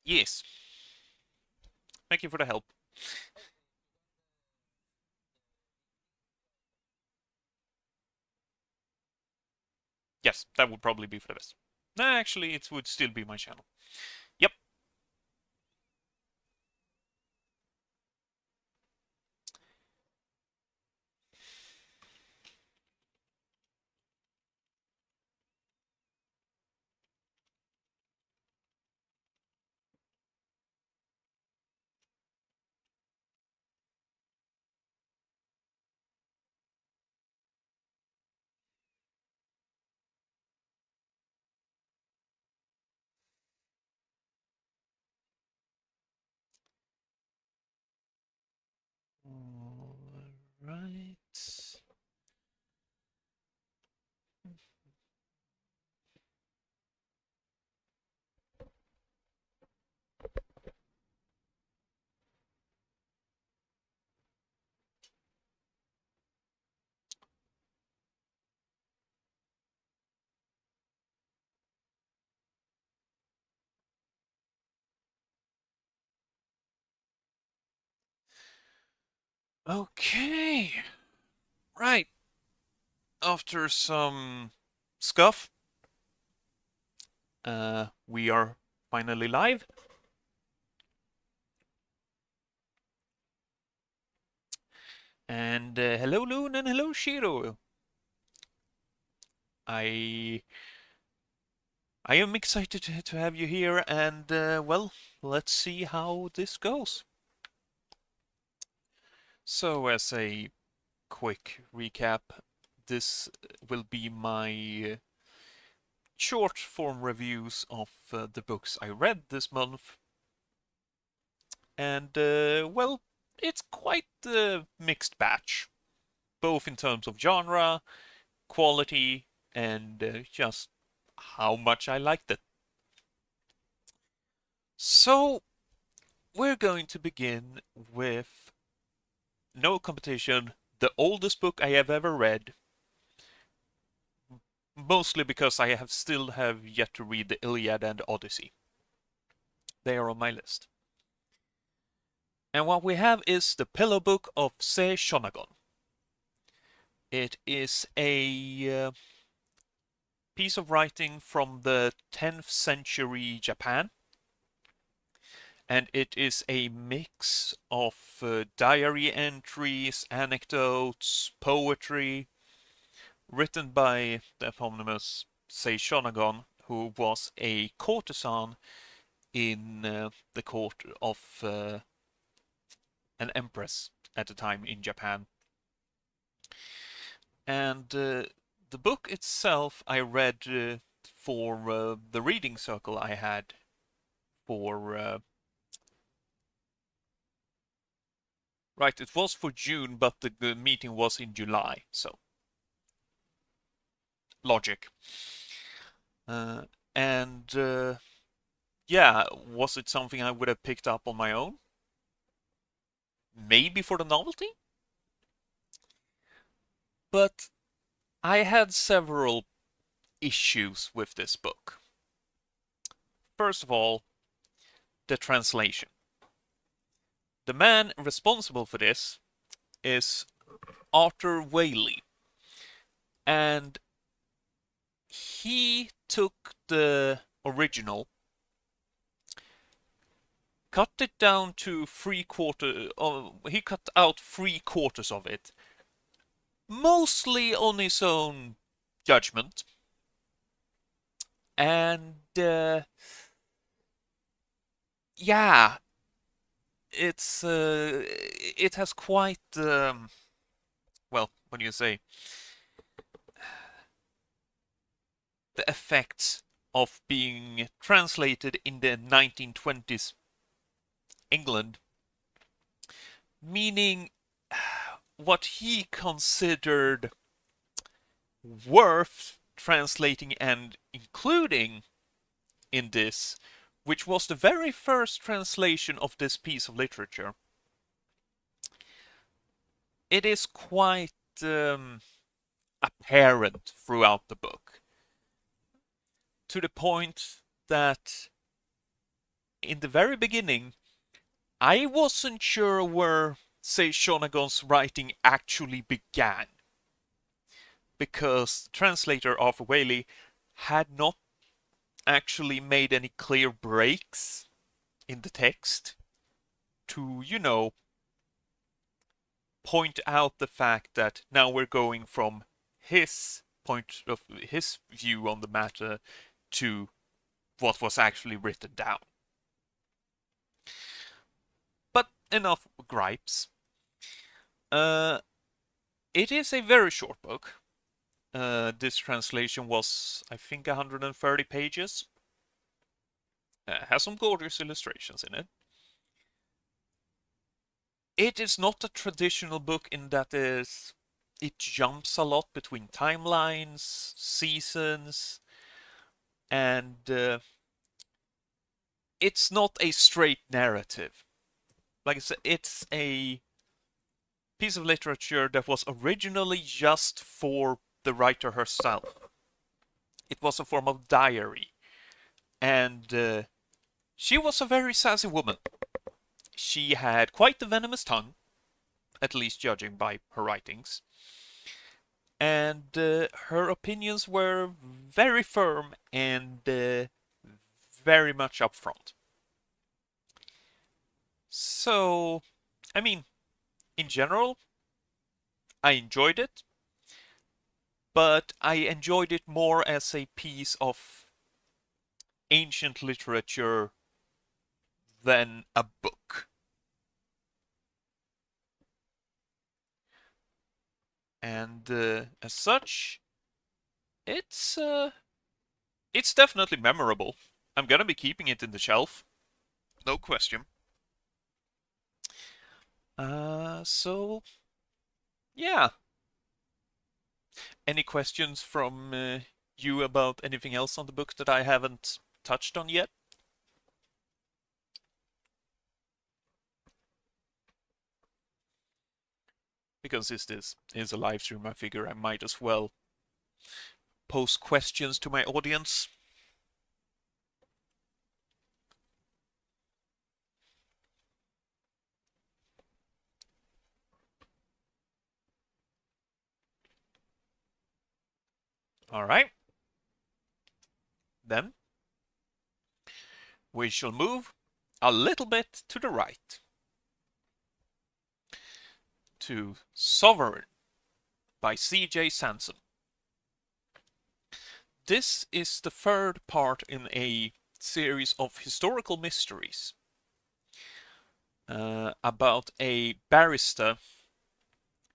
Yes. Thank you for the help. Yes, that would probably be for the best. No, actually, it would still be my channel. Yep. All right. Okay. Right. After some scuff, we are finally live. And hello, Loon, and hello, Shiro. I I am excited to have you here, and well, let's see how this goes. So, as a quick recap, this will be my short form reviews of the books I read this month. And, well, it's quite a mixed batch, both in terms of genre, quality, and just how much I liked it. So, we're going to begin with no competition, the oldest book I have ever read, mostly because I still have yet to read the Iliad and Odyssey. They are on my list. And what we have is the Pillow Book of Se Shonagon. It is a piece of writing from the 10th century Japan, and it is a mix of diary entries, anecdotes, poetry, written by the eponymous Se Shonagon, who was a courtesan in the court of an empress at the time in Japan. And the book itself I read for the reading circle I had for right, it was for June, but the meeting was in July, so logic. Uh, and yeah, was it something I would have picked up on my own? Maybe for the novelty? But I had several issues with this book. First of all, the translation. The man responsible for this is Arthur Waley, and he took the original, cut it down to he cut out 3/4 of it, mostly on his own judgment, and yeah, it has quite well, what do you say, the effects of being translated in the 1920s England, meaning what he considered worth translating and including in this, which was the very first translation of this piece of literature. It is quite apparent throughout the book, to the point that in the very beginning, I wasn't sure where Sei Shonagon's writing actually began, because translator Arthur Waley had not actually made any clear breaks in the text to, point out the fact that now we're going from his point of his view on the matter to what was actually written down. But enough gripes. It is a very short book. This translation was, I think, 130 pages. Has some gorgeous illustrations in it. It is not a traditional book in that it jumps a lot between timelines, seasons, and it's not a straight narrative. Like I said, it's a piece of literature that was originally just for the writer herself. It was a form of diary, and she was a very sassy woman. She had quite a venomous tongue, at least judging by her writings, and her opinions were very firm and very much upfront. So, I mean, in general, I enjoyed it, but I enjoyed it more as a piece of ancient literature than a book. And as such, it's definitely memorable. I'm gonna be keeping it in the shelf, no question. So yeah. Any questions from you about anything else on the book that I haven't touched on yet? Because this is a live stream, I figure I might as well pose questions to my audience. All right. Then we shall move a little bit to the right to Sovereign by C.J. Sansom. This is the third part in a series of historical mysteries about a barrister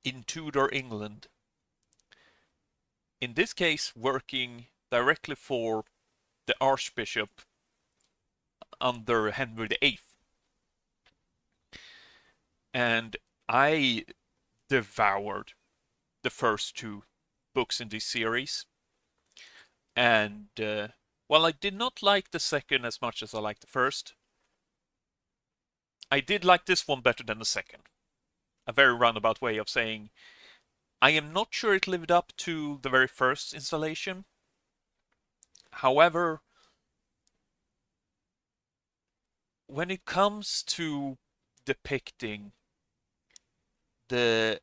in Tudor England. In this case, working directly for the Archbishop under Henry VIII. And I devoured the first two books in this series. And while I did not like the second as much as I liked the first, I did like this one better than the second. A very roundabout way of saying I am not sure it lived up to the very first installation. However, when it comes to depicting the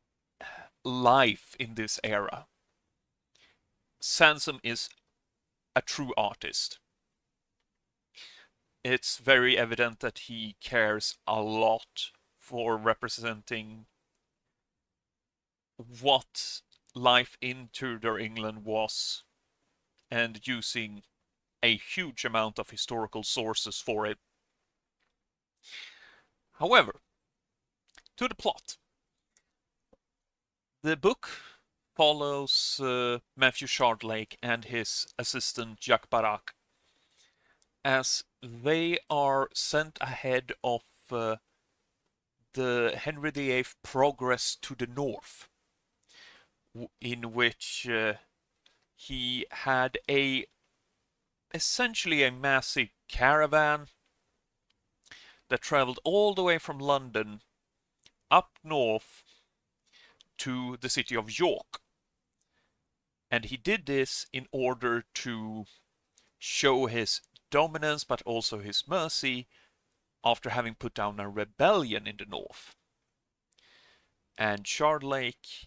life in this era, Sansom is a true artist. It's very evident that he cares a lot for representing what life in Tudor England was and using a huge amount of historical sources for it. However, to the plot. The book follows Matthew Shardlake and his assistant Jacques Barak as they are sent ahead of the Henry VIII progress to the north, in which he had essentially a massive caravan that traveled all the way from London up north to the city of York. And he did this in order to show his dominance, but also his mercy after having put down a rebellion in the north. And Shardlake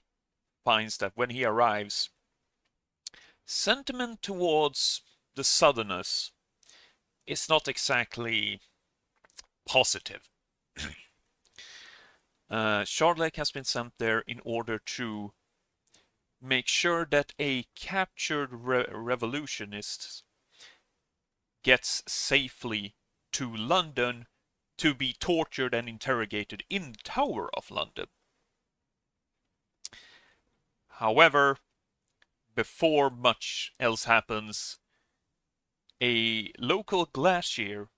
finds that when he arrives, sentiment towards the Southerners is not exactly positive. Shardlake has been sent there in order to make sure that a captured revolutionist gets safely to London to be tortured and interrogated in the Tower of London. However, before much else happens, a local glazier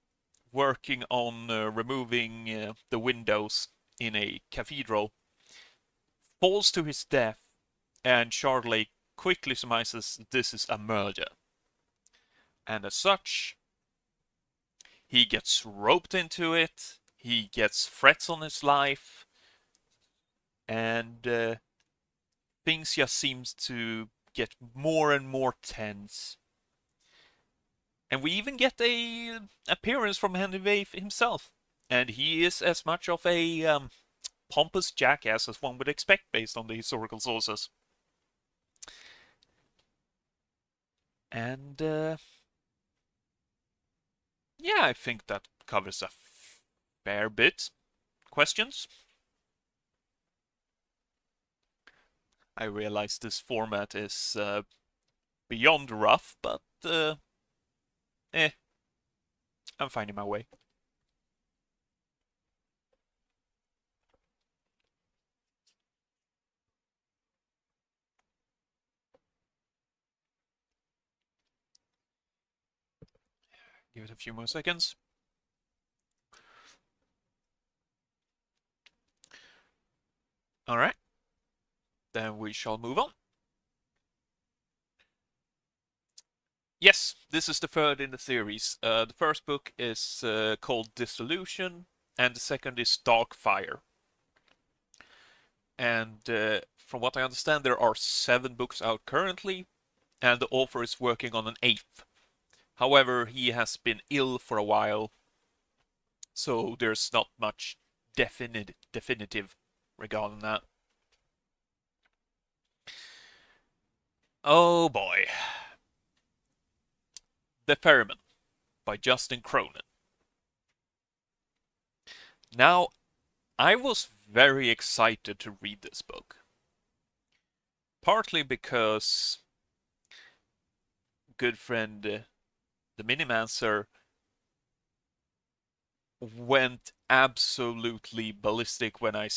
working on removing the windows in a cathedral falls to his death, and Shardlake quickly surmises this is a murder. And as such, he gets roped into it, he gets threats on his life, and things just seems to get more and more tense. And we even get a appearance from Henry Wave himself, and he is as much of a pompous jackass as one would expect based on the historical sources. And yeah, I think that covers a fair bit. Questions? I realize this format is beyond rough, but I'm finding my way. Give it a few more seconds. All right. Then we shall move on. Yes, this is the third in the series. The first book is called Dissolution, and the second is Darkfire. And from what I understand, there are 7 books out currently, and the author is working on an 8th. However, he has been ill for a while, so there's not much definitive regarding that. Oh boy. The Ferryman by Justin Cronin. Now, I was very excited to read this book. Partly because good friend the Minimancer went absolutely ballistic when I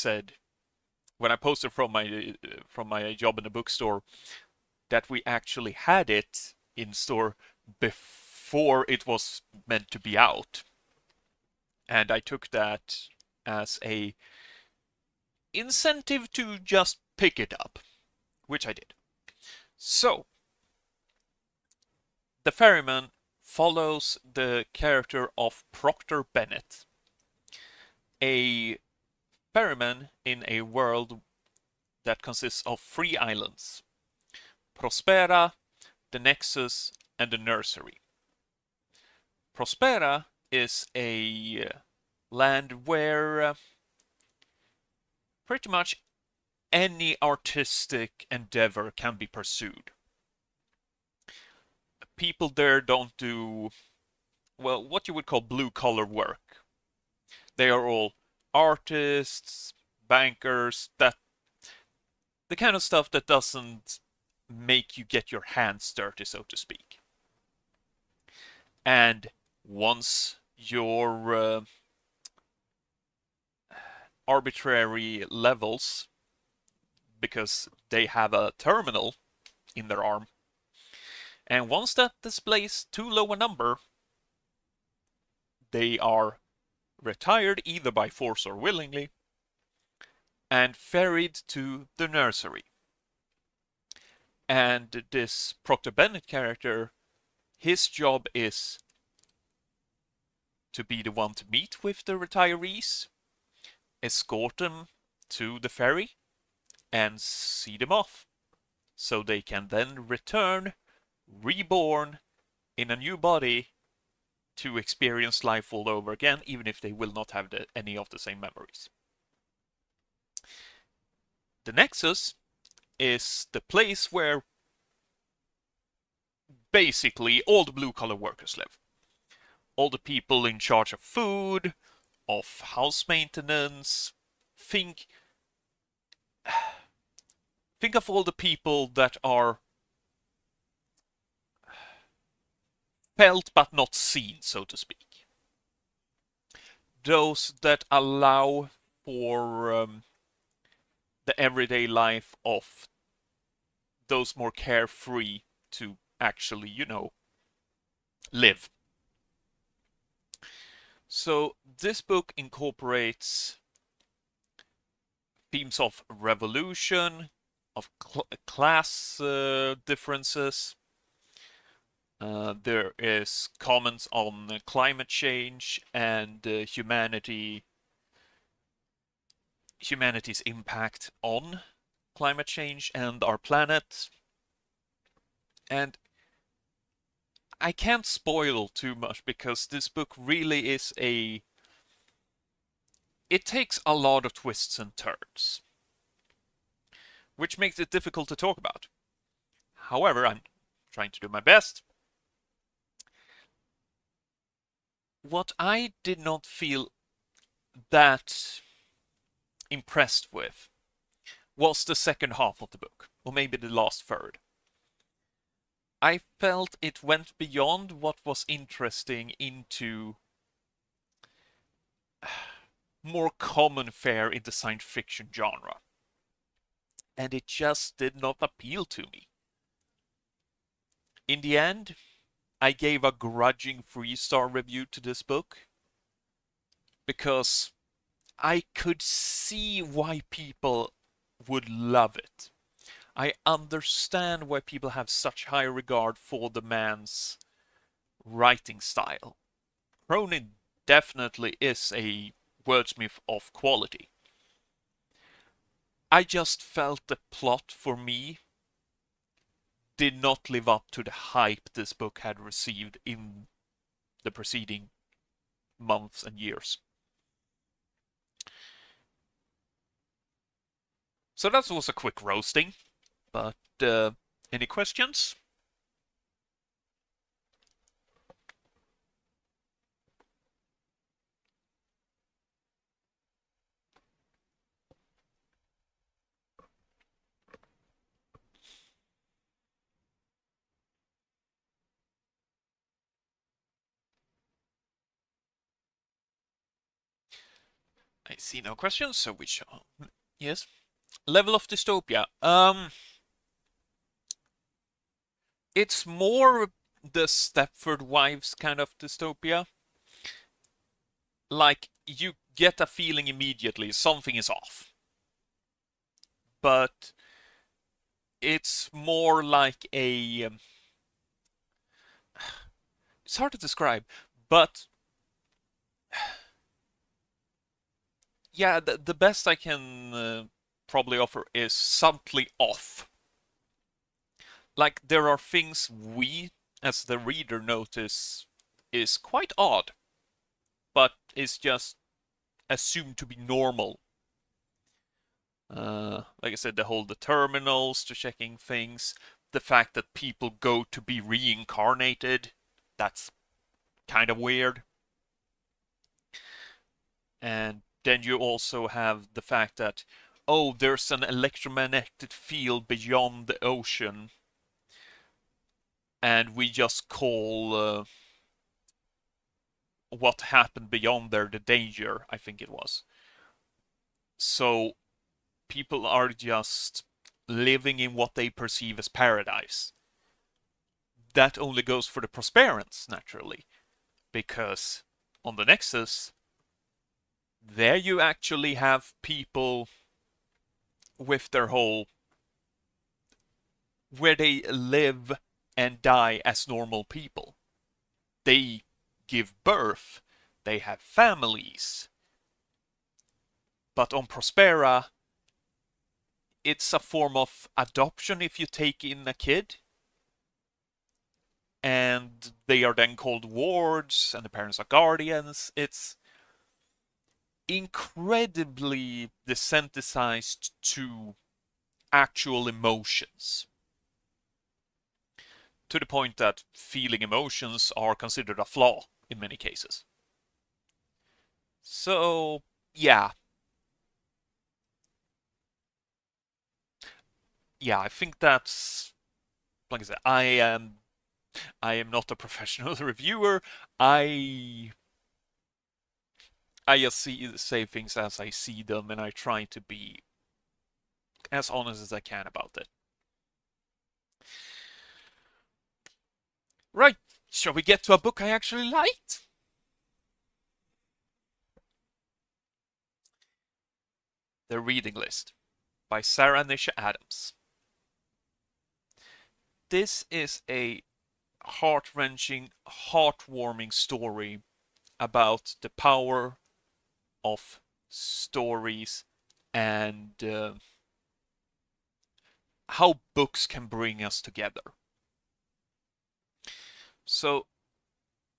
posted from my job in the bookstore that we actually had it in store before it was meant to be out. And I took that as a incentive to just pick it up, which I did. So, The Ferryman follows the character of Proctor Bennett, a ferryman in a world that consists of 3 islands: Prospera, the Nexus, and the Nursery. Prospera is a land where pretty much any artistic endeavor can be pursued. People there don't do, well, what you would call blue-collar work. They are all artists, bankers, the kind of stuff that doesn't make you get your hands dirty, so to speak. And once your arbitrary levels, because they have a terminal in their arm, and once that displays too low a number, they are retired either by force or willingly, and ferried to the Nursery. And this Proctor Bennett character, his job is to be the one to meet with the retirees, escort them to the ferry, and see them off, so they can then return, reborn, in a new body, to experience life all over again, even if they will not have any of the same memories. The Nexus is the place where basically all the blue-collar workers live. All the people in charge of food, of house maintenance. Think of all the people that are felt but not seen, so to speak. Those that allow for the everyday life of those more carefree to actually, live. So this book incorporates themes of revolution, of class differences. There is comments on climate change and humanity's impact on climate change and our planet. And I can't spoil too much because this book really is it takes a lot of twists and turns, which makes it difficult to talk about. However, I'm trying to do my best. What I did not feel that impressed with was the second half of the book, or maybe the last third. I felt it went beyond what was interesting into more common fare in the science fiction genre. And it just did not appeal to me. In the end, I gave a grudging 3-star review to this book because I could see why people would love it. I understand why people have such high regard for the man's writing style. Cronin definitely is a wordsmith of quality. I just felt the plot for me did not live up to the hype this book had received in the preceding months and years. So that was a quick roasting, but any questions? I see no questions, so we shall. Yes. Level of dystopia. It's more the Stepford Wives kind of dystopia. Like, you get a feeling immediately something is off. But it's more like a. It's hard to describe, but yeah, the best I can probably offer is subtly off. Like, there are things we, as the reader, notice is quite odd, but is just assumed to be normal. Like I said, the terminals to checking things, the fact that people go to be reincarnated, that's kind of weird. And then you also have the fact that, oh, there's an electromagnetic field beyond the ocean, and we just call what happened beyond there the danger, I think it was. So people are just living in what they perceive as paradise. That only goes for the Prosperants, naturally, because on the Nexus, there you actually have people with their whole, where they live and die as normal people. They give birth, they have families. But on Prospera, it's a form of adoption if you take in a kid. and they are then called wards, and the parents are guardians. It's incredibly desensitized to actual emotions, to the point that feeling emotions are considered a flaw in many cases. So, yeah. Yeah, I think that's, like I said, I am not a professional reviewer. I I just say things as I see them, and I try to be as honest as I can about it. Right, shall we get to a book I actually liked? The Reading List by Sarah Nisha Adams. This is a heart-wrenching, heartwarming story about the power of stories and how books can bring us together. So,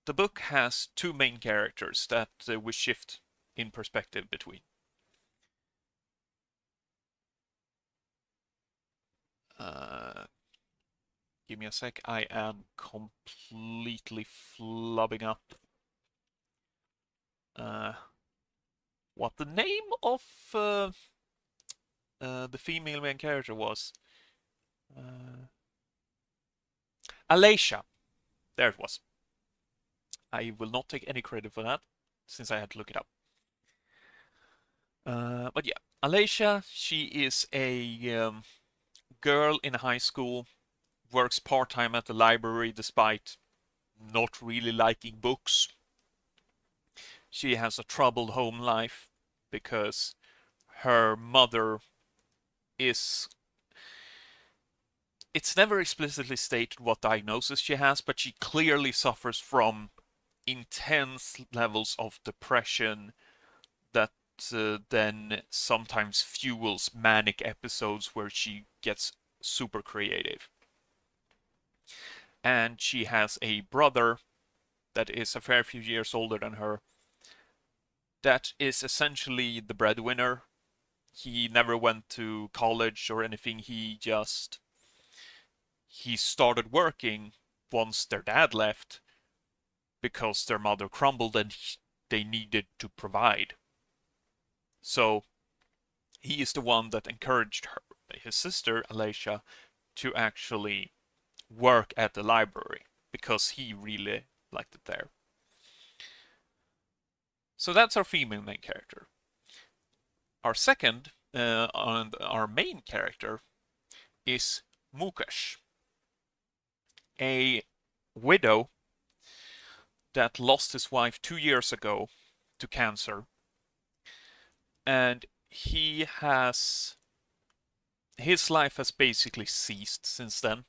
the book has two main characters that we shift in perspective between. Uh, Give me a sec. I am completely flubbing up what the name of the female main character was. Alacia. There it was. I will not take any credit for that, since I had to look it up. But yeah, Alacia, she is a girl in high school, works part-time at the library despite not really liking books. She has a troubled home life because her mother is... It's never explicitly stated what diagnosis she has, but she clearly suffers from intense levels of depression that then sometimes fuels manic episodes where she gets super creative. And she has a brother that is a fair few years older than her that is essentially the breadwinner. He never went to college or anything. He started working once their dad left because their mother crumbled and they needed to provide. So he is the one that encouraged her, his sister Alacia, to actually work at the library because he really liked it there. So that's our female main character. Our second and our main character is Mukesh, a widow that lost his wife 2 years ago to cancer, and his life has basically ceased since then.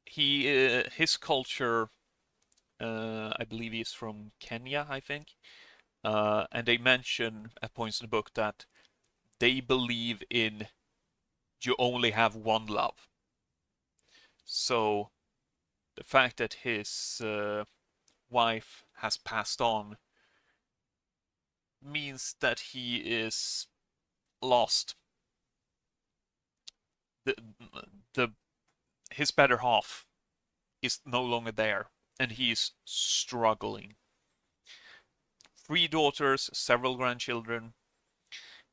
His culture, I believe he's from Kenya, I think, and they mention at points in the book that they believe in you only have one love. So the fact that his wife has passed on means that he is lost. The, the his better half is no longer there, and he is struggling. 3 daughters, several grandchildren,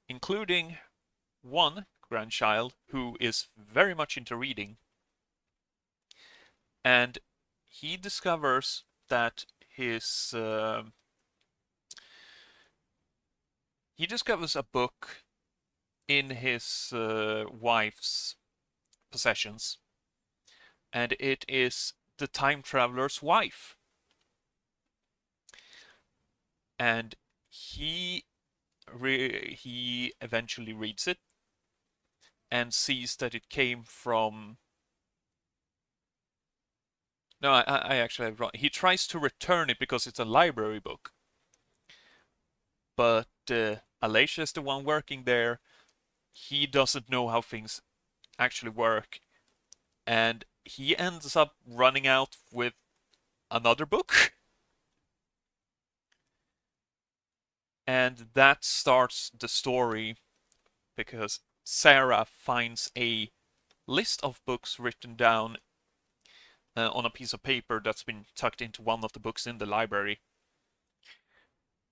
including one grandchild who is very much into reading. And he discovers that he discovers a book in his wife's possessions, and it is The Time Traveler's Wife. And he eventually reads it and sees that it came from... No, I actually have wrong. He tries to return it because it's a library book. But Alacia is the one working there. He doesn't know how things actually work. And he ends up running out with another book. And that starts the story because Sarah finds a list of books written down on a piece of paper that's been tucked into one of the books in the library.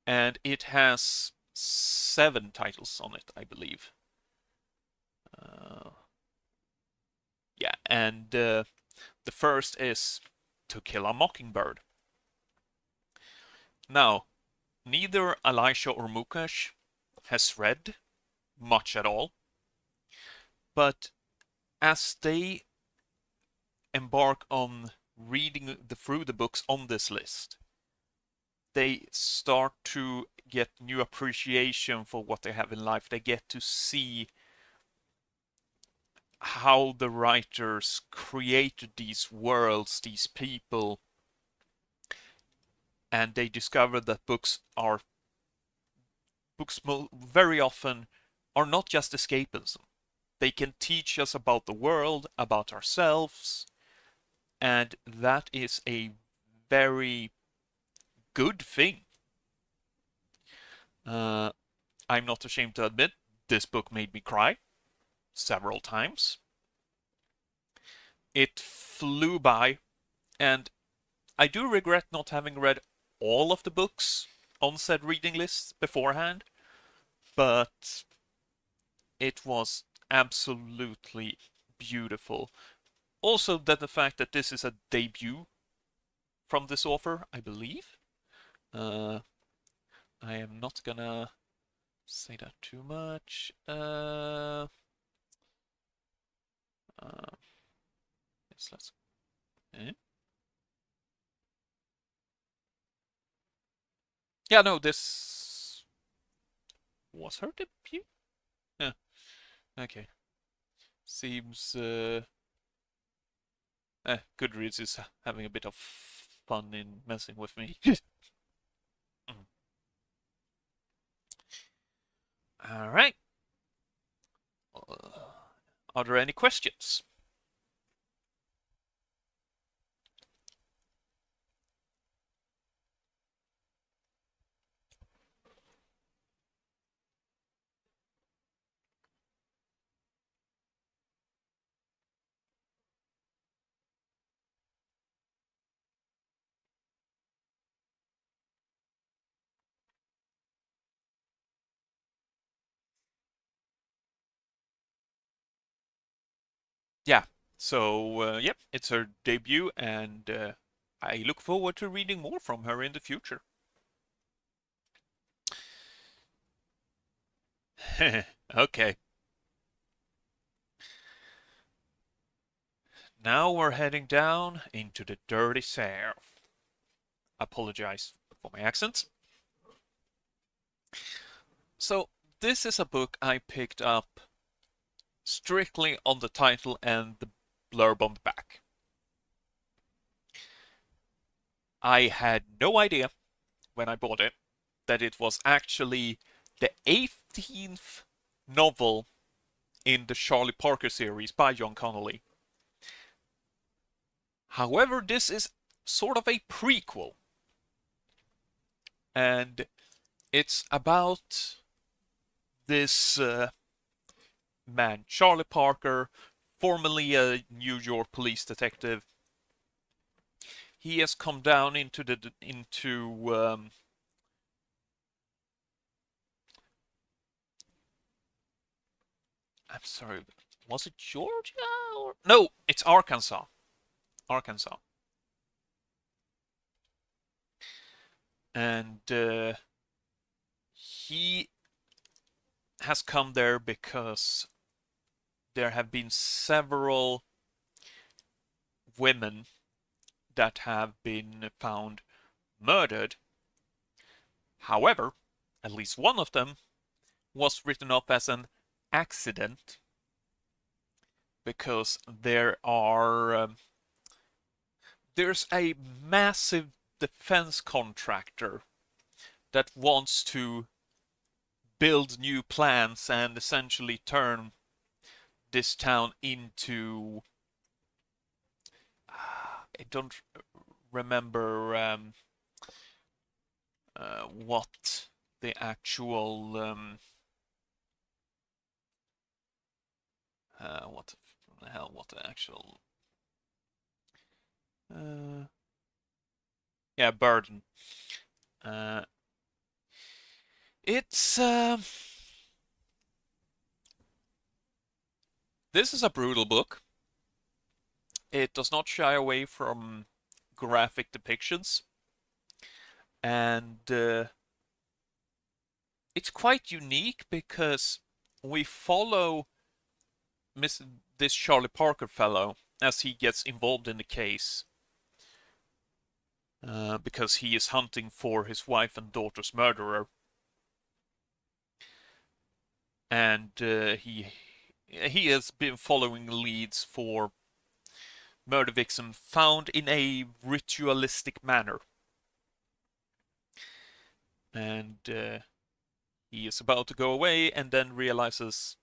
And it has 7 titles on it, I believe. Yeah, and the first is To Kill a Mockingbird. Now, neither Elisha or Mukesh has read much at all, but as they embark on reading through the books on this list, they start to get new appreciation for what they have in life. They get to see how the writers created these worlds, these people, and they discover that books very often are not just escapism. They can teach us about the world, about ourselves, and that is a very good thing. I'm not ashamed to admit this book made me cry several times. It flew by, and I do regret not having read all of the books on said reading list beforehand, but it was absolutely beautiful. Also, that the fact that this is a debut from this author, I believe. I am not gonna say that too much. Yes, let's. Yeah, no, this was her debut. Yeah. Okay. Seems. Goodreads is having a bit of fun in messing with me. All right. Are there any questions? Yeah. So, yep, it's her debut, and I look forward to reading more from her in the future. Okay. Now we're heading down into the dirty south. Apologize for my accent. So, this is a book I picked up strictly on the title and the blurb on the back. I had no idea when I bought it that it was actually the 18th novel in the Charlie Parker series by John Connolly. However, this is sort of a prequel, and it's about this man, Charlie Parker, formerly a New York police detective. He has come down into I'm sorry, was it Georgia or no? It's Arkansas. Arkansas. And he has come there because there have been several women that have been found murdered. However, at least one of them was written off as an accident because there's a massive defense contractor that wants to build new plants and essentially turn this town into I don't remember what the actual what the hell, what the actual yeah, burden. It's this is a brutal book. It does not shy away from graphic depictions, and it's quite unique because we follow this Charlie Parker fellow as he gets involved in the case, because he is hunting for his wife and daughter's murderer, and he has been following leads for murder victims found in a ritualistic manner, and he is about to go away and then realizes,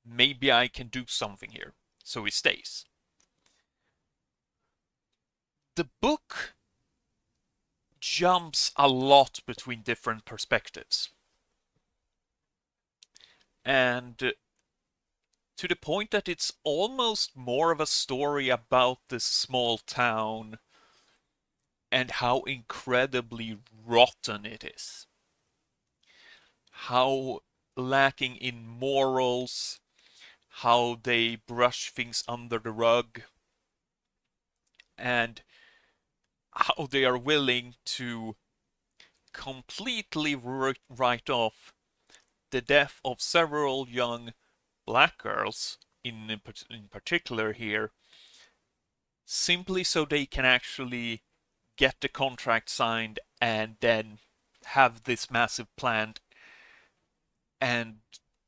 maybe I can do something here, so he stays. The book jumps a lot between different perspectives, and to the point that it's almost more of a story about this small town and how incredibly rotten it is, how lacking in morals, how they brush things under the rug, and how they are willing to completely write off the death of several young black girls, in particular here, simply so they can actually get the contract signed and then have this massive plan and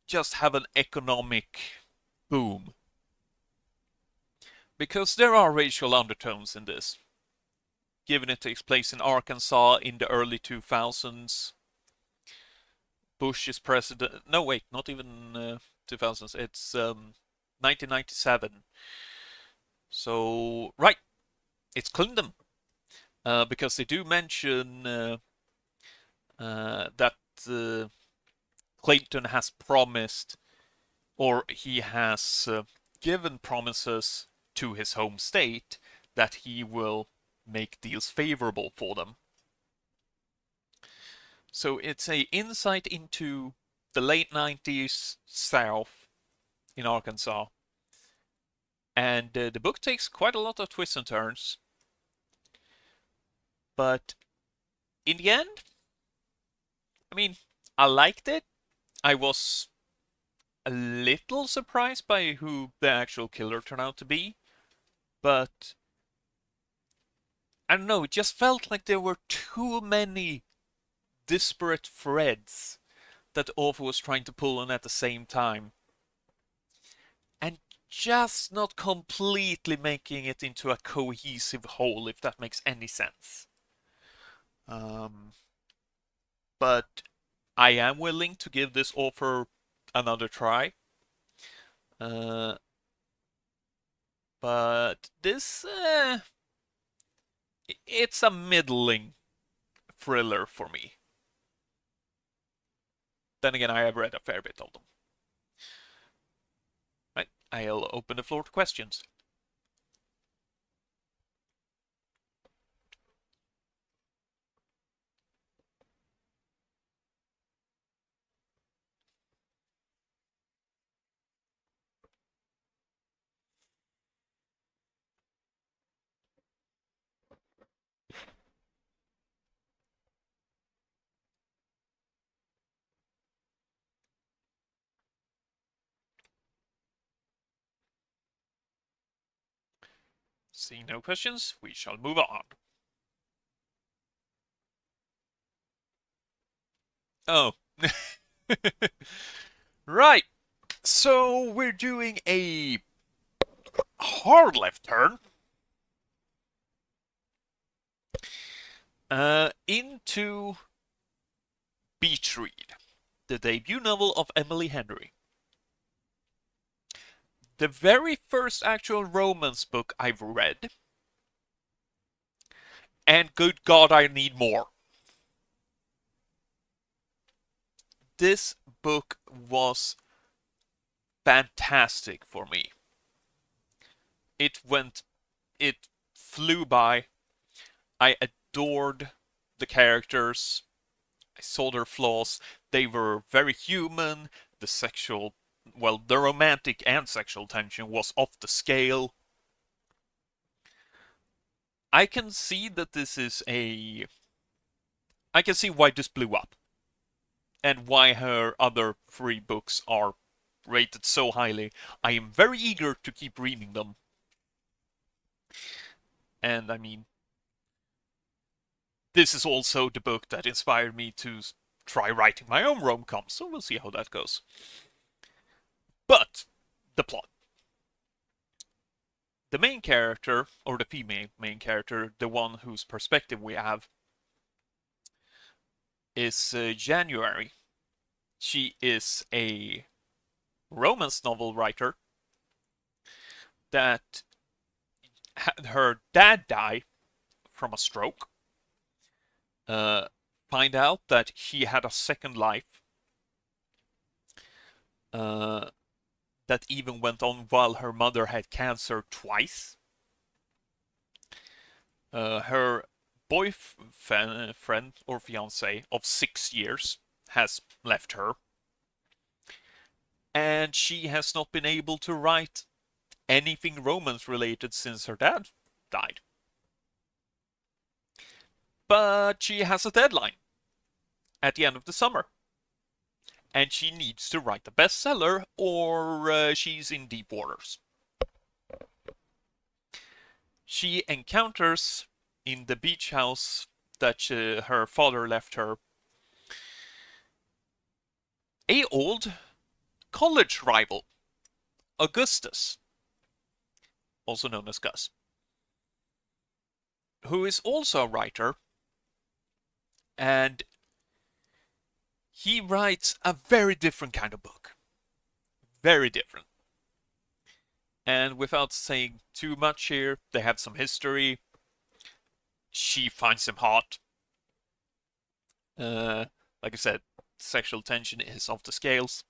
just have an economic boom. Because there are racial undertones in this. Given it takes place in Arkansas in the early 2000s, Bush is president. No, wait, not even 2000s. It's 1997. So, right, it's Clinton. Because they do mention that Clinton has promised, or he has given promises to his home state that he will make deals favorable for them. So it's a insight into the late 90s South in Arkansas. And the book takes quite a lot of twists and turns. But in the end, I mean, I liked it. I was a little surprised by who the actual killer turned out to be. But I don't know, it just felt like there were too many disparate threads that the author was trying to pull on at the same time, and just not completely making it into a cohesive whole, if that makes any sense. But I am willing to give this author another try. But this, it's a middling thriller for me. Then again, I have read a fair bit of them. Right, I'll open the floor to questions. Seeing no questions, we shall move on. Oh. Right. So we're doing a hard left turn into Beach Read, the debut novel of Emily Henry. The very first actual romance book I've read, and good God, I need more. This book was fantastic for me. It flew by. I adored the characters. I saw their flaws. They were very human. The romantic and sexual tension was off the scale. I can see that I can see why this blew up. And why her other 3 books are rated so highly. I am very eager to keep reading them. And I mean, this is also the book that inspired me to try writing my own rom-com, so we'll see how that goes. But, the plot. The main character, or the female main character, the one whose perspective we have, is January. She is a romance novel writer that had her dad die from a stroke. Find out that he had a second life that even went on while her mother had cancer twice. Her boyfriend or fiance of 6 years has left her, and she has not been able to write anything romance related since her dad died. But she has a deadline at the end of the summer, and she needs to write a bestseller or she's in deep waters. She encounters in the beach house that her father left her a old college rival, Augustus, also known as Gus, who is also a writer, and he writes a very different kind of book. Very different. And without saying too much here, they have some history. She finds him hot. Like I said, sexual tension is off the scales.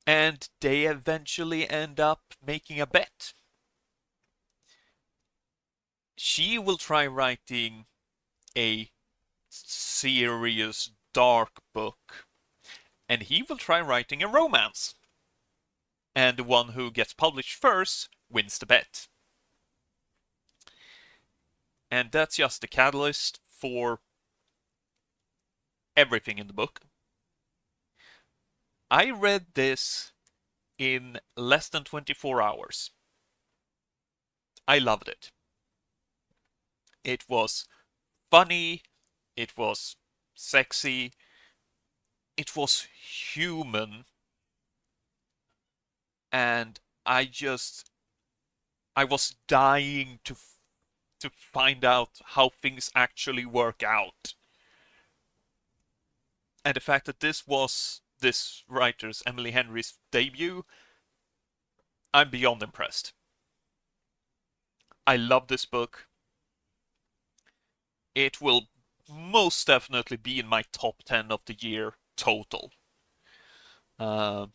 And they eventually end up making a bet. She will try writing a serious, dark book, and he will try writing a romance. And the one who gets published first wins the bet. And that's just the catalyst for everything in the book. I read this in less than 24 hours. I loved it. It was funny, it was sexy, it was human, and I was dying to find out how things actually work out. And the fact that this was this writer's, Emily Henry's, debut, I'm beyond impressed. I love this book. It will most definitely be in my top 10 of the year total. Yeah,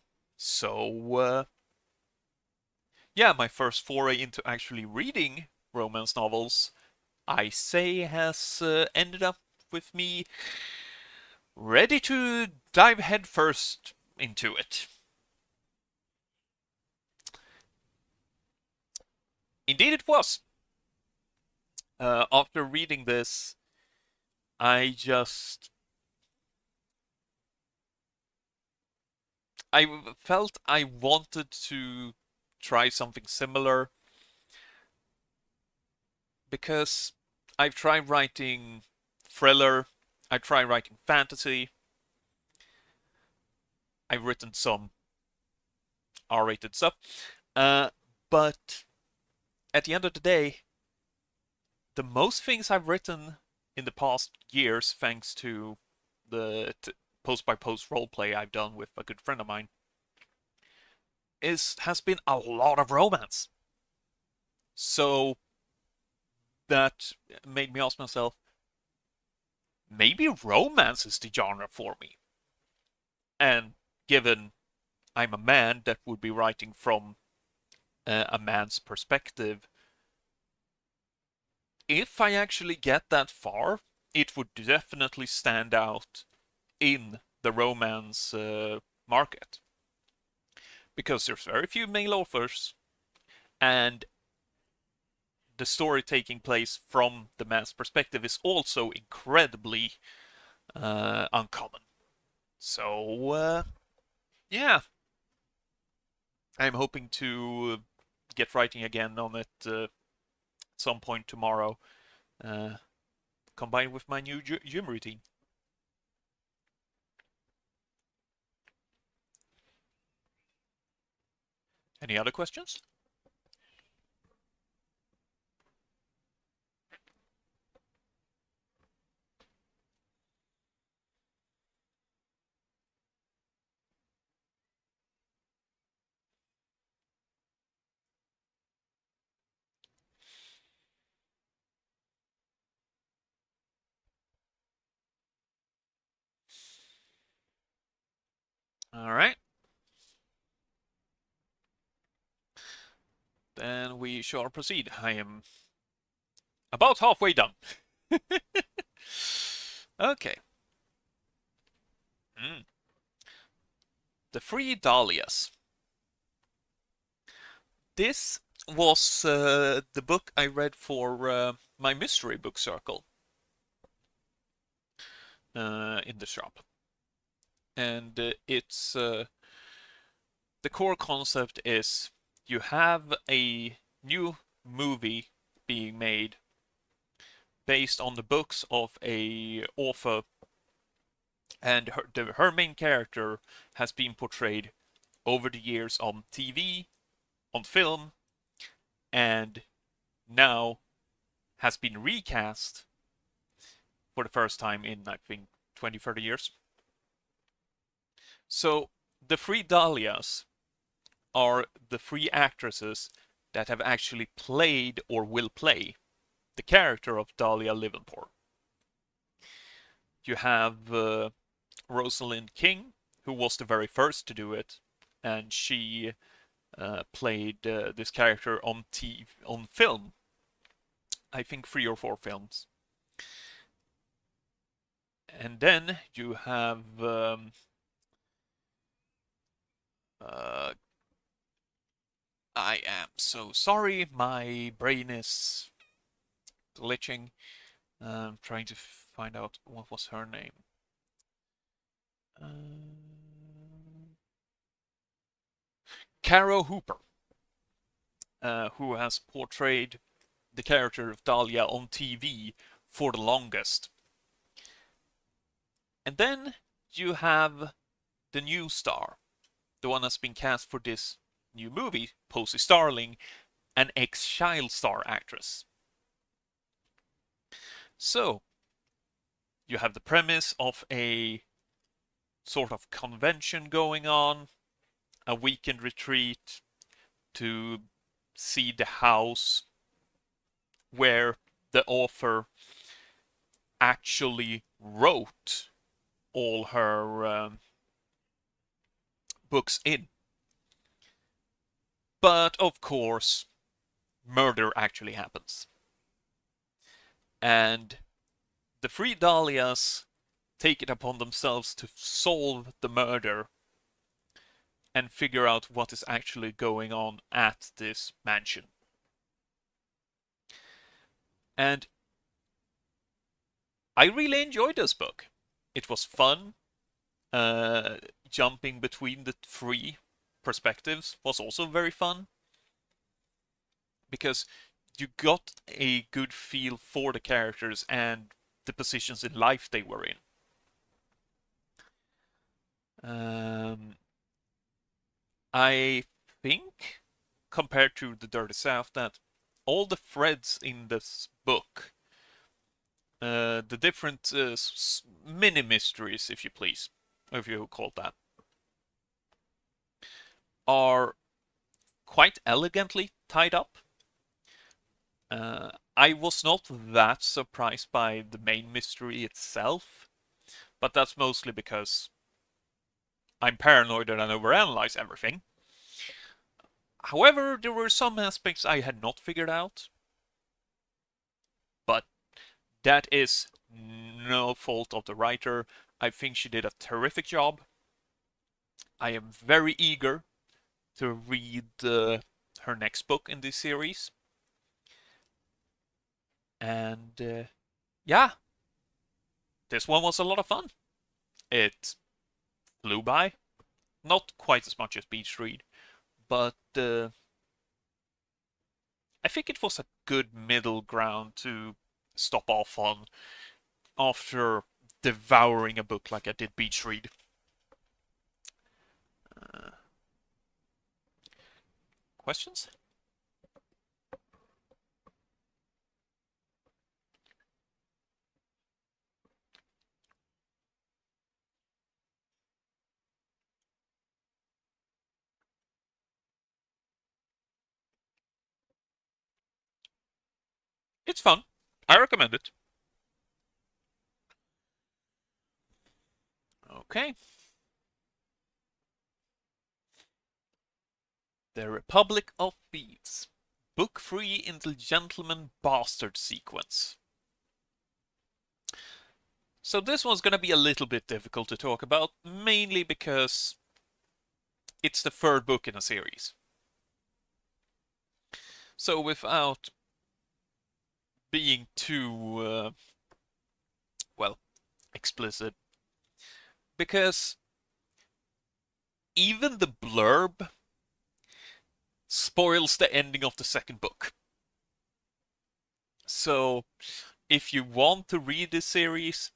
my first foray into actually reading romance novels, I say, has ended up with me ready to dive headfirst into it. Indeed it was. After reading this, I felt I wanted to try something similar, because I've tried writing thriller, I've tried writing fantasy, I've written some R-rated stuff, but at the end of the day, the most things I've written in the past years, thanks to the post-by-post roleplay I've done with a good friend of mine, has been a lot of romance. So that made me ask myself, maybe romance is the genre for me. And given I'm a man that would be writing from a man's perspective, if I actually get that far, it would definitely stand out in the romance market. Because there's very few male authors, and the story taking place from the man's perspective is also incredibly uncommon. So, yeah, I'm hoping to get writing again on it at some point tomorrow, uh, combined with my new gym routine. Any other questions? All right. Then we shall proceed. I am about halfway done. Okay. Mm. The Three Dahlias. This was the book I read for my mystery book circle in the shop. And it's the core concept is you have a new movie being made based on the books of a author, and her main character has been portrayed over the years on TV, on film, and now has been recast for the first time in, I think, 20, 30 years. So the three Dahlias are the three actresses that have actually played or will play the character of Dahlia Livermore. You have Rosalind King, who was the very first to do it, and she played this character on TV, on film. I think 3 or 4 films. And then you have uh, I am so sorry, my brain is glitching. I'm trying to find out what was her name. Caro Hooper, who has portrayed the character of Dahlia on TV for the longest. And then you have the new star, the one that's been cast for this new movie, Posey Starling, an ex-Child Star actress. So, you have the premise of a sort of convention going on, a weekend retreat to see the house where the author actually wrote all her books in. But of course, murder actually happens. And the three Dahlias take it upon themselves to solve the murder and figure out what is actually going on at this mansion. And I really enjoyed this book. It was fun. Jumping between the 3 perspectives was also very fun. Because you got a good feel for the characters and the positions in life they were in. I think, compared to The Dirty South, that all the threads in this book, the different mini mysteries, if you please, if you call that, are quite elegantly tied up. I was not that surprised by the main mystery itself, but that's mostly because I'm paranoid and I overanalyze everything. However, there were some aspects I had not figured out, but that is no fault of the writer. I think she did a terrific job. I am very eager to read her next book in this series. And yeah, this one was a lot of fun. It flew by. Not quite as much as Beach Read, but I think it was a good middle ground to stop off on after devouring a book like I did Beach Read. Questions? It's fun. I recommend it. Okay. The Republic of Thieves. Book 3 in the Gentleman Bastard sequence. So this one's going to be a little bit difficult to talk about, mainly because it's the third book in a series. So without being too, well, explicit, because even the blurb spoils the ending of the second book. So if you want to read this series,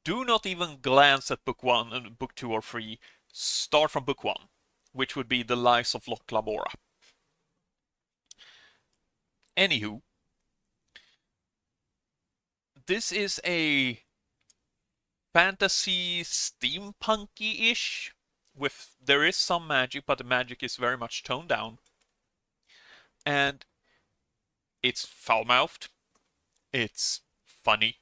do not even glance at book 1 and book 2 or 3. Start from book 1, which would be The Lies of Locke Lamora. Anywho, this is a fantasy steampunky-ish. There is some magic, but the magic is very much toned down. And it's foul-mouthed. It's funny.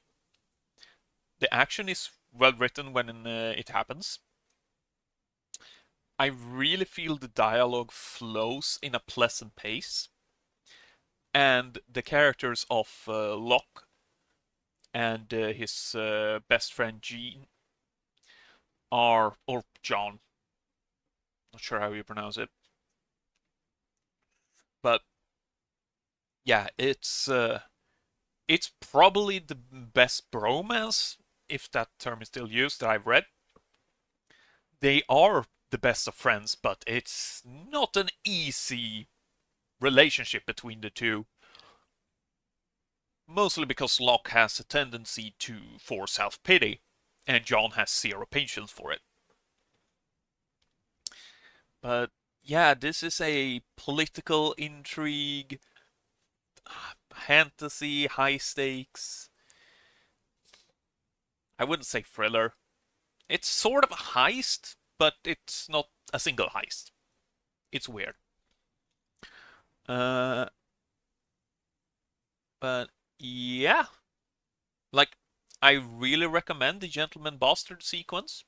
The action is well written when it happens. I really feel the dialogue flows in a pleasant pace. And the characters of Locke and his best friend Jean or John, not sure how you pronounce it, but yeah, it's probably the best bromance, if that term is still used, that I've read. They are the best of friends, but it's not an easy relationship between the two. Mostly because Locke has a tendency for self-pity, and John has zero patience for it. But yeah, this is a political intrigue, fantasy, high stakes. I wouldn't say thriller. It's sort of a heist, but it's not a single heist. It's weird. But yeah, like I really recommend the Gentleman Bastard sequence.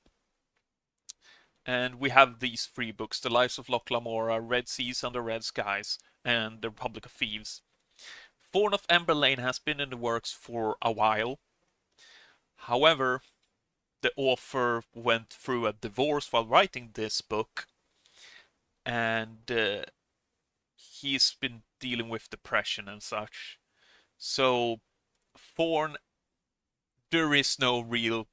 And we have these 3 books: The Lives of Locke Lamora, Red Seas Under Red Skies, and The Republic of Thieves. Thorn of Ember Lane has been in the works for a while. However, the author went through a divorce while writing this book, and he's been dealing with depression and such. So, Thorn, there is no real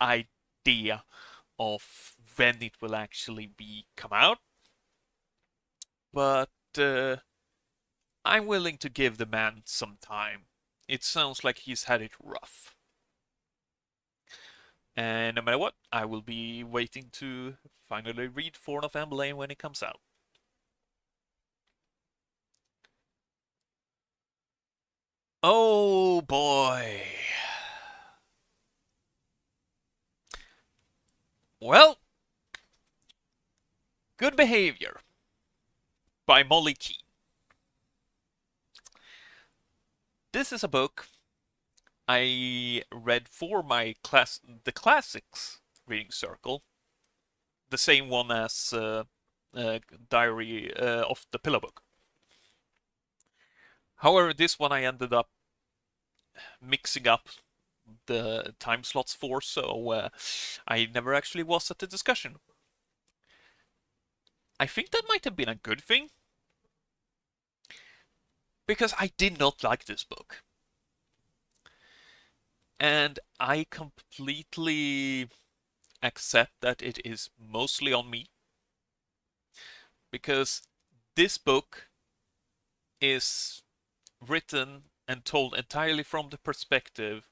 idea of when it will actually come out. But I'm willing to give the man some time. It sounds like he's had it rough. And no matter what, I will be waiting to finally read Thorn of Ember Lane when it comes out. Oh boy. Well, Good Behavior. by Molly Keane. This is a book I read for my the classics reading circle, the same one as Diary of the Pillow Book. However, this one I ended up mixing up the time slots for, so I never actually was at the discussion. I think that might have been a good thing, because I did not like this book. And I completely accept that it is mostly on me, because this book is written and told entirely from the perspective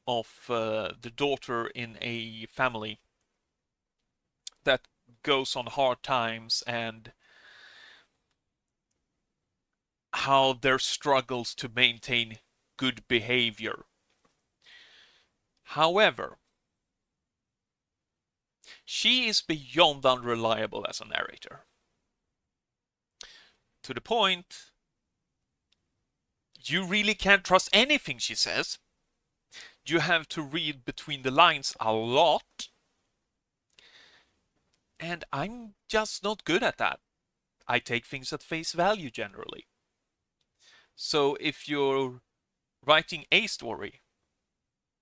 of the daughter in a family that goes on hard times and how their struggles to maintain good behavior. However, she is beyond unreliable as a narrator. To the point, you really can't trust anything she says. You have to read between the lines a lot. And I'm just not good at that. I take things at face value generally. So if you're writing a story,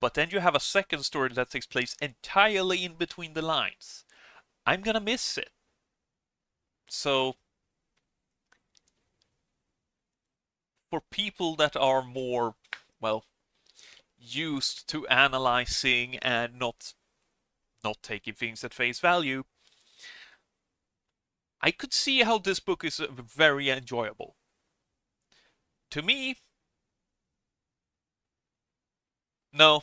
but then you have a second story that takes place entirely in between the lines, I'm gonna miss it. So for people that are more, well, used to analyzing and not taking things at face value, I could see how this book is very enjoyable. To me, no.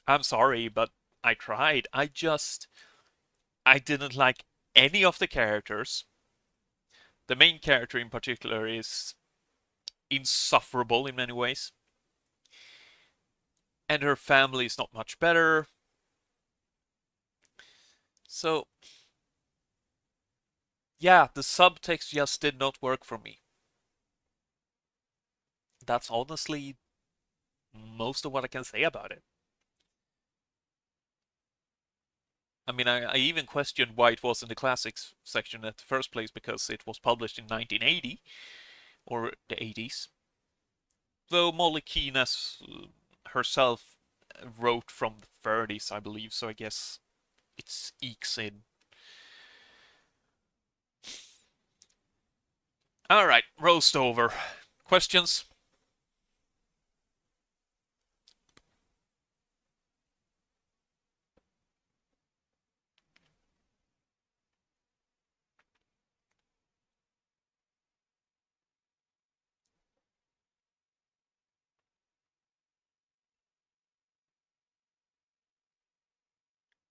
I'm sorry, but I tried. I didn't like any of the characters. The main character in particular is insufferable in many ways. And her family is not much better. So, yeah, the subtext just did not work for me. That's honestly most of what I can say about it. I mean, I even questioned why it was in the classics section at the first place, because it was published in 1980 or the 80s. Though Molly Keane as herself wrote from the 30s, I believe, so I guess it ekes in. All right, roast over. Questions?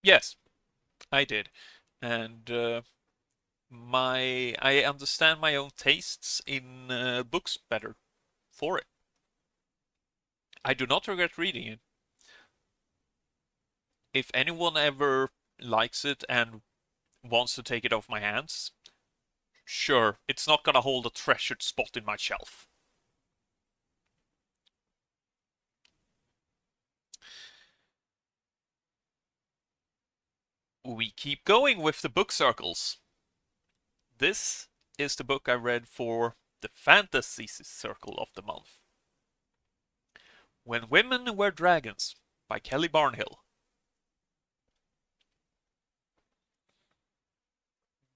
Yes, I did. And I understand my own tastes in books better for it. I do not regret reading it. If anyone ever likes it and wants to take it off my hands, sure, it's not gonna hold a treasured spot in my shelf. We keep going with the book circles. This is the book I read for the fantasy circle of the month. When Women Were Dragons by Kelly Barnhill.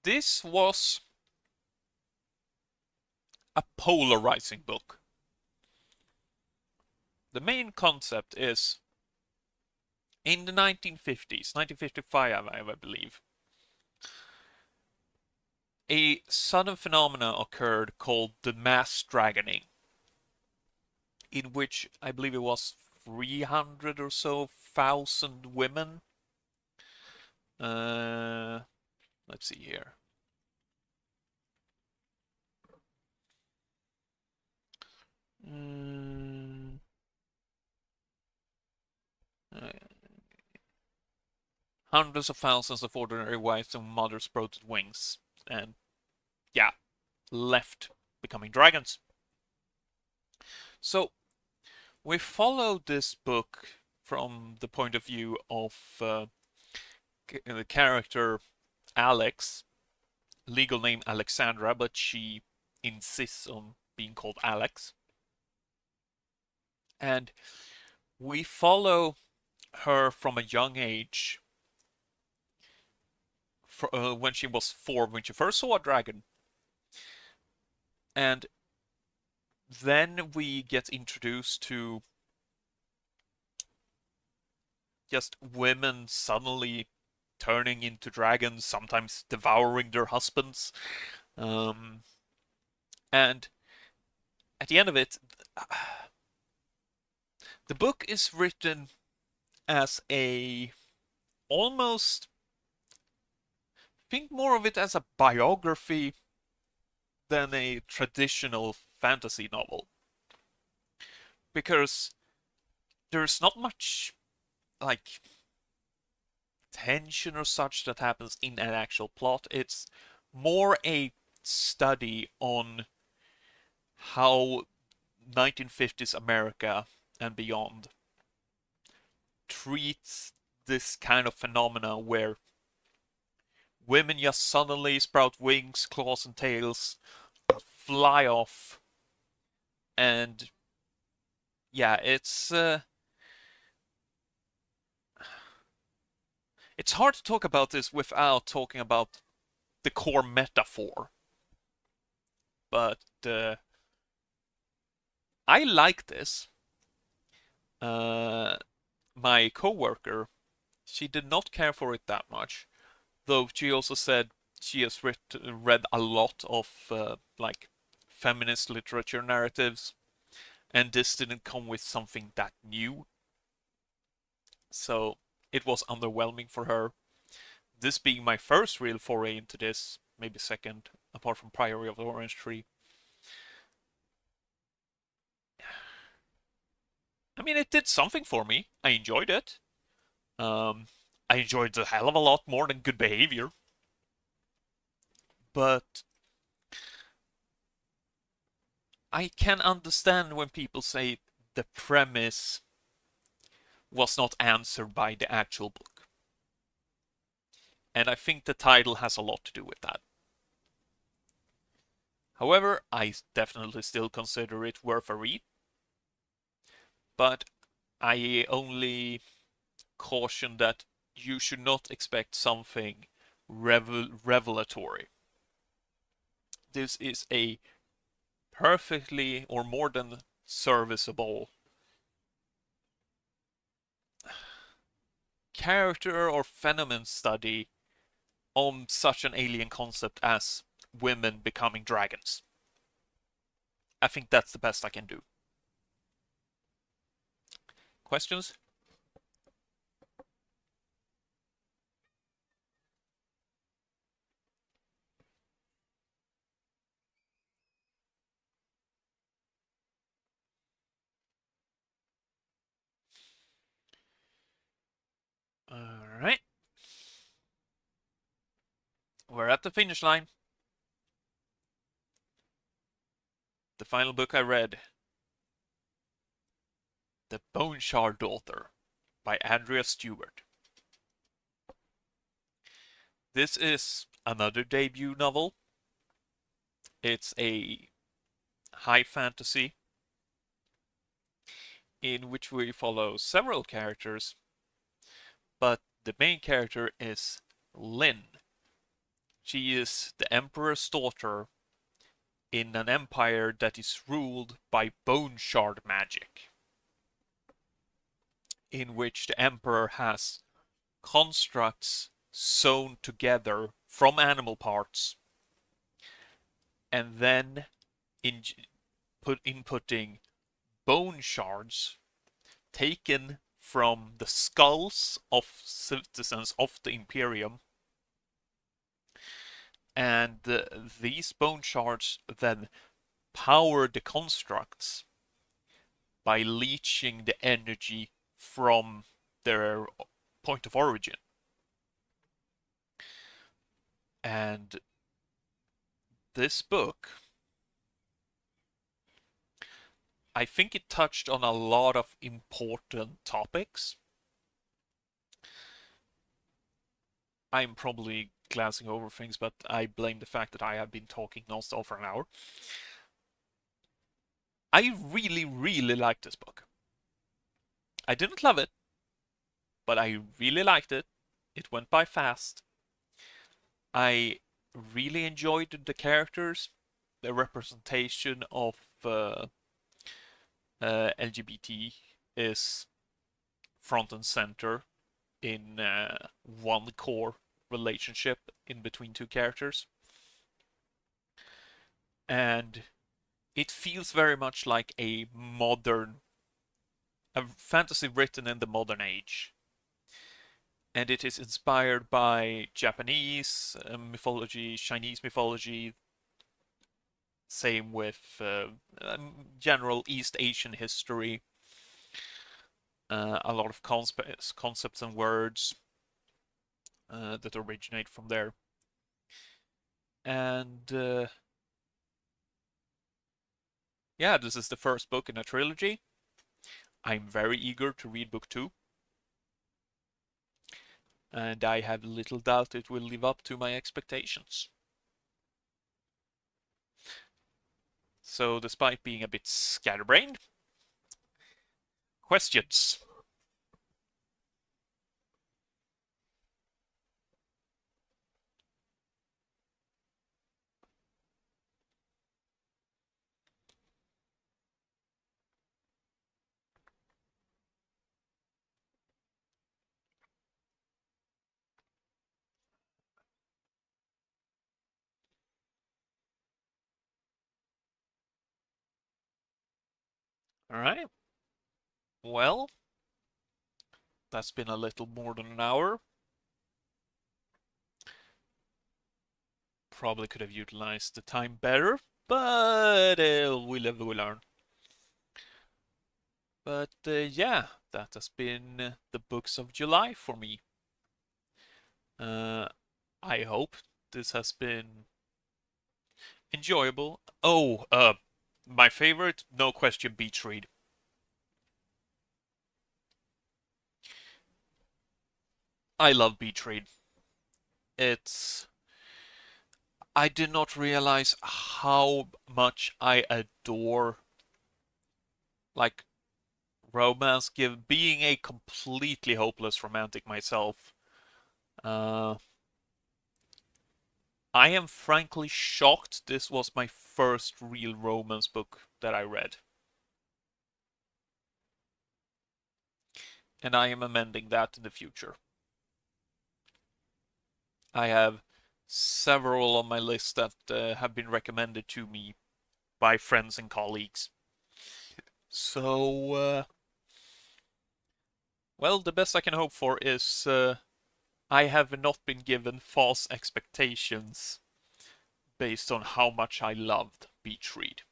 This was a polarizing book. The main concept is, in the 1950s, 1955 I believe, a sudden phenomena occurred called the mass dragoning, in which I believe it was 300 or so thousand women. Let's see here. Hundreds of thousands of ordinary wives and mothers brought wings, and left becoming dragons. So we follow this book from the point of view of the character Alex, legal name Alexandra, but she insists on being called Alex. And we follow her from a young age, when she was 4, when she first saw a dragon. And then we get introduced to just women suddenly turning into dragons, sometimes devouring their husbands. And at the end of it, the book is written as a almost, think more of it as a biography than a traditional fantasy novel. Because there's not much like tension or such that happens in an actual plot. It's more a study on how 1950s America and beyond treats this kind of phenomena where women just suddenly sprout wings, claws, and tails, fly off, and yeah, it's hard to talk about this without talking about the core metaphor. But I like this. My coworker, she did not care for it that much, though she also said she has read a lot of like feminist literature narratives, and this didn't come with something that new. So it was underwhelming for her. This being my first real foray into this, maybe second, apart from Priory of the Orange Tree. I mean, it did something for me. I enjoyed it. I enjoyed it a hell of a lot more than Good Behavior. But I can understand when people say the premise was not answered by the actual book. And I think the title has a lot to do with that. However, I definitely still consider it worth a read. But I only caution that you should not expect something revelatory. This is a perfectly or more than serviceable character or phenomenon study on such an alien concept as women becoming dragons. I think that's the best I can do. Questions? Alright. We're at the finish line. The final book I read, The Bone Shard Daughter by Andrea Stewart. This is another debut novel. It's a high fantasy in which we follow several characters, but the main character is Lynn. She is the Emperor's daughter in an empire that is ruled by bone shard magic, in which the Emperor has constructs sewn together from animal parts and then inputting bone shards taken from the skulls of citizens of the Imperium, and these bone shards then power the constructs by leeching the energy from their point of origin. And this book, I think it touched on a lot of important topics. I'm probably glancing over things, but I blame the fact that I have been talking nonstop for an hour. I really, really liked this book. I didn't love it, but I really liked it. It went by fast. I really enjoyed the characters, the representation of LGBT is front and center in one core relationship in between two characters. And it feels very much like a fantasy written in the modern age. And it is inspired by Japanese mythology, Chinese mythology, same with general East Asian history. A lot of concepts and words that originate from there. And yeah, this is the first book in a trilogy. I'm very eager to read book 2. And I have little doubt it will live up to my expectations. So, despite being a bit scatterbrained, questions? All right. Well, that's been a little more than an hour. Probably could have utilized the time better, but we live, we learn. But yeah, that has been the books of July for me. I hope this has been enjoyable. Oh, my favorite, no question, Beach Read. I love Beach Read. It's I did not realize how much I adore like romance give being a completely hopeless romantic myself. Uh I am frankly shocked this was my first real romance book that I read. And I am amending that in the future. I have several on my list that have been recommended to me by friends and colleagues. So, well, the best I can hope for is I have not been given false expectations based on how much I loved Beach Read.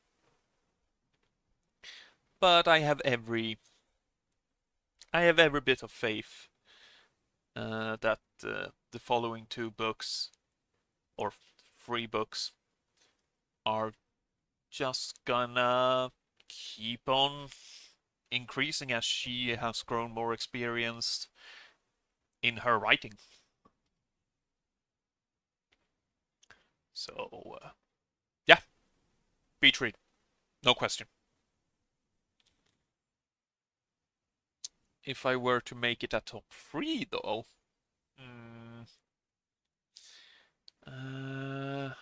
But I have every bit of faith that the following 2 books or 3 books are just gonna keep on increasing as she has grown more experienced in her writing. So, yeah, Beach Read, no question. If I were to make it a top 3, though, mm, uh,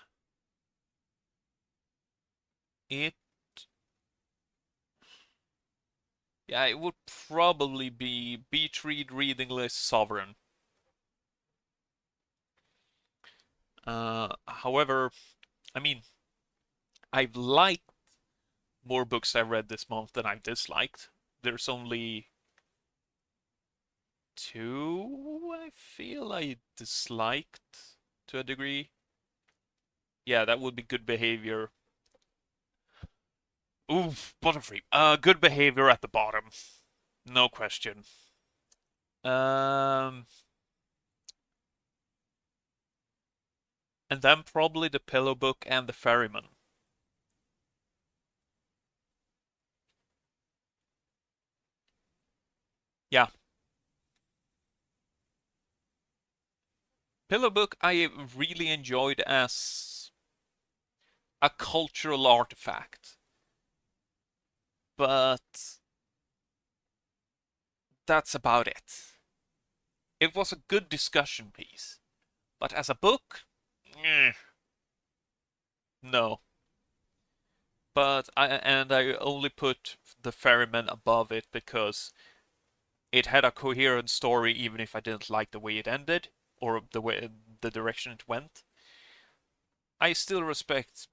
it yeah, it would probably be Beach Read, Reading List, Sovereign. However, I mean, I've liked more books I've read this month than I've disliked. There's only 2 I feel I disliked to a degree. Yeah, that would be Good Behavior. Ooh, bottom 3. Good Behavior at the bottom. No question. Um, And then probably The Pillow Book and The Ferryman. Yeah. Pillow Book I really enjoyed as a cultural artifact. But that's about it. It was a good discussion piece. But as a book, no. But I only put The Ferryman above it because it had a coherent story even if I didn't like the way it ended or the direction it went. I still respect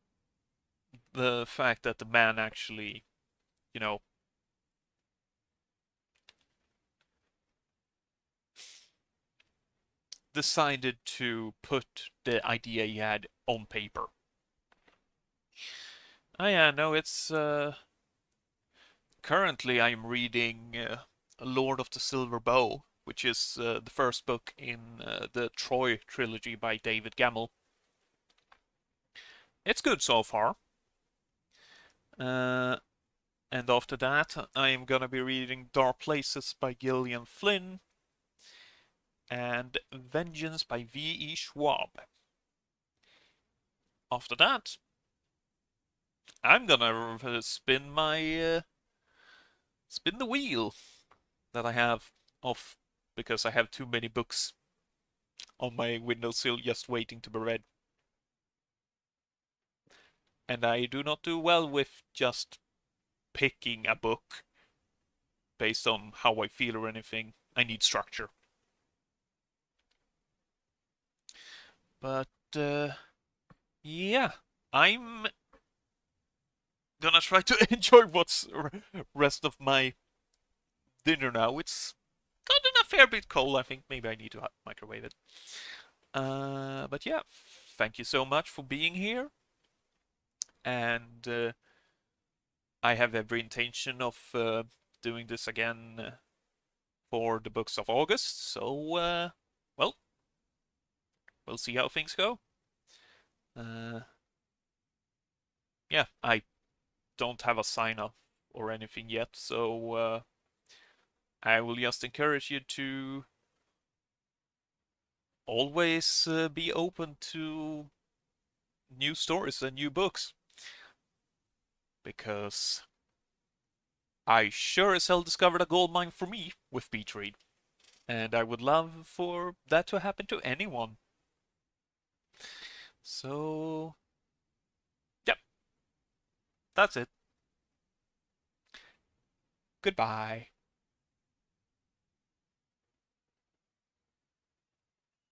the fact that the man actually, you know, decided to put the idea he had on paper. Oh yeah, no, it's currently I'm reading Lord of the Silver Bow, which is the first book in the Troy trilogy by David Gemmell. It's good so far. Uh, and after that, I'm gonna be reading Dark Places by Gillian Flynn and Vengeance by V.E. Schwab. After that, I'm gonna spin the wheel that I have off because I have too many books on my windowsill just waiting to be read. And I do not do well with just picking a book based on how I feel or anything. I need structure. But yeah, I'm gonna try to enjoy what's rest of my dinner now. It's gotten a fair bit cold. I think maybe I need to microwave it. But yeah, thank you so much for being here. And I have every intention of doing this again for the books of August. So, well, we'll see how things go. Uh, yeah, I don't have a sign up or anything yet, so I will just encourage you to always be open to new stories and new books because I sure as hell discovered a goldmine for me with Beach Read, and I would love for that to happen to anyone. So, yep, that's it. Goodbye.